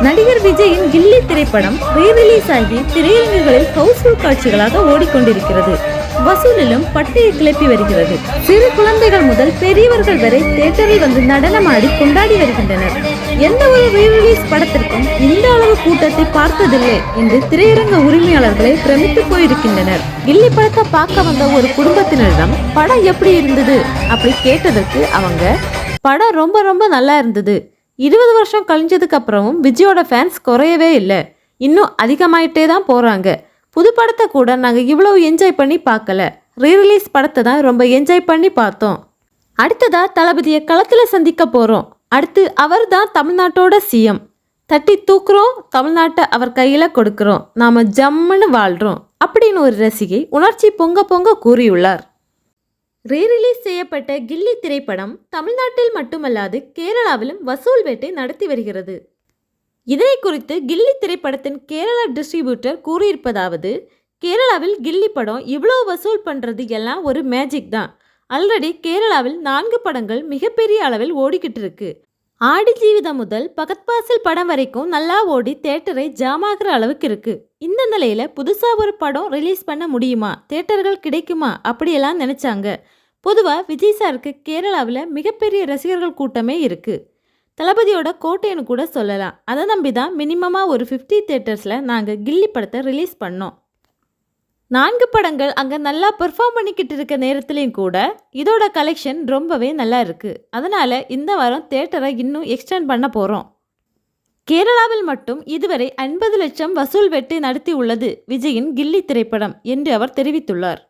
நடிகர் விஜயின் கில்லி திரைப்படம் ரீ-ரிலீஸ் ஆகி திரையரங்குகளில் ஹவுஸ்ஃபுல் காட்சிகளாக ஓடிக்கொண்டிருக்கிறது. வசூலிலும் பட்டையை கிளப்பி வருகிறது. சிறு குழந்தைகள் முதல் பெரியவர்கள் வரை தியேட்டரில் வந்து நடனமாடி கொண்டாடி வருகின்றனர். எந்த ஒரு ரீ-ரிலீஸ் படத்திற்கும் இந்த அளவு கூட்டத்தை பார்த்ததில்லை என்று திரையரங்க உரிமையாளர்களை பிரமித்து போயிருக்கின்றனர். கில்லி படத்தை பார்க்க வந்த ஒரு குடும்பத்தினரிடம் படம் எப்படி இருந்தது அப்படி கேட்டதற்கு அவங்க, படம் ரொம்ப ரொம்ப நல்லா இருந்தது. 20 வருஷம் கழிஞ்சதுக்கு அப்புறமும் விஜயோட ஃபேன்ஸ் குறையவே இல்லை, இன்னும் அதிகமாயிட்டே தான் போகிறாங்க. புது படத்தை கூட நாங்கள் இவ்வளோ என்ஜாய் பண்ணி பார்க்கல, ரீ-ரிலீஸ் படத்தை தான் ரொம்ப என்ஜாய் பண்ணி பார்த்தோம். அடுத்ததாக தளபதியை களத்தில் சந்திக்க போகிறோம். அடுத்து அவர் தான் தமிழ்நாட்டோட சிஎம். தட்டி தூக்குறோம், தமிழ்நாட்டை அவர் கையில் கொடுக்குறோம், நாம் ஜம்முன்னு வாழ்கிறோம் அப்படின்னு ஒரு ரசிகை உணர்ச்சி பொங்க பொங்க கூறியுள்ளார். ரீ-ரிலீஸ் செய்யப்பட்ட கில்லி திரைப்படம் தமிழ்நாட்டில் மட்டுமல்லாது கேரளாவிலும் வசூல் வேட்டை நடத்தி வருகிறது. இதனை குறித்து கில்லி திரைப்படத்தின் கேரளா டிஸ்ட்ரிபியூட்டர் கூறியிருப்பதாவது, கேரளாவில் கில்லி படம் இவ்வளோ வசூல் பண்ணுறது எல்லாம் ஒரு மேஜிக் தான். ஆல்ரெடி கேரளாவில் 4 படங்கள் மிகப்பெரிய அளவில் ஓடிக்கிட்டு இருக்கு. ஆடி ஜீவிதம் முதல் பகத்பாசில் படம் வரைக்கும் நல்லா ஓடி தியேட்டரை ஜாமாகிற அளவுக்கு இருக்கு. இந்த நிலையில புதுசாக ஒரு படம் ரிலீஸ் பண்ண முடியுமா, தியேட்டர்கள் கிடைக்குமா அப்படியெல்லாம் நினைச்சாங்க. பொதுவாக விஜய் சாருக்கு கேரளாவில் மிகப்பெரிய ரசிகர்கள் கூட்டமே இருக்கு. தளபதியோட கோட்டைன்னு கூட சொல்லலாம். அதை நம்பி தான் மினிமமாக ஒரு 50 தியேட்டர்ஸில் நாங்கள் கில்லி படத்தை ரிலீஸ் பண்ணோம். 4 படங்கள் அங்கே நல்லா பெர்ஃபார்ம் பண்ணிக்கிட்டு இருக்க நேரத்துலையும் கூட இதோட கலெக்ஷன் ரொம்பவே நல்லா இருக்குது. அதனால் இந்த வாரம் தியேட்டரை இன்னும் எக்ஸ்டெண்ட் பண்ண போகிறோம். கேரளாவில் மட்டும் இதுவரை 50 லட்சம் வசூல் வெட்டு நடத்தி உள்ளது விஜயின் கில்லி திரைப்படம் என்று அவர் தெரிவித்துள்ளார்.